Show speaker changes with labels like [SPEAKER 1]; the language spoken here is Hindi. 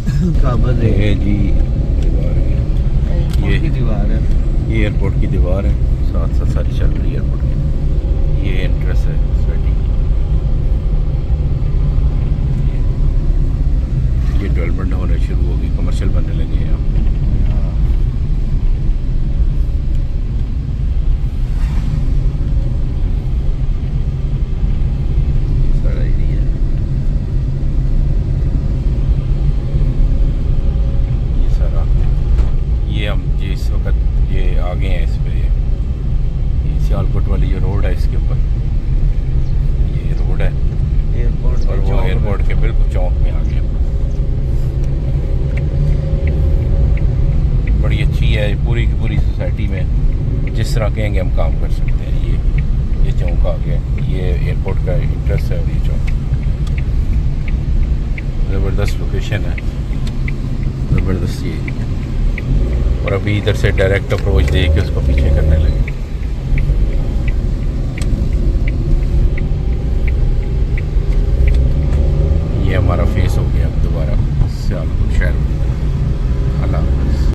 [SPEAKER 1] काबल
[SPEAKER 2] ये जी दीवार है,
[SPEAKER 1] ये की दीवार है।
[SPEAKER 2] ये एयरपोर्ट की दीवार है, साथ साथ सारी चल रही है एयरपोर्ट की। ये एंट्रेंस है सोसाइटी की। ये डेवलपमेंट होने शुरू होगी, कमर्शियल बनने लगे हैं यहाँ। सारा एरिया ये सारा, ये हम जिस वक्त ये आगे हैं इस पे, ये सियालकोट वाली जो रोड है इसके ऊपर ये रोड है,
[SPEAKER 1] एयरपोर्ट
[SPEAKER 2] और वो एयरपोर्ट के बिल्कुल चौक में आ गए। बड़ी अच्छी है पूरी की पूरी सोसाइटी में, जिस तरह कहेंगे हम काम कर सकते हैं। ये चौक आ गया, ये एयरपोर्ट का इंटरेस्ट है, और ये चौक ज़बरदस्त लोकेशन है, ज़बरदस्त ये। और अभी इधर से डायरेक्ट अप्रोच दे के उसको पीछे करने लगे। ये हमारा फेस हो गया अब दोबारा सियालकोट शहर। अल्लाह हाफ़िज़।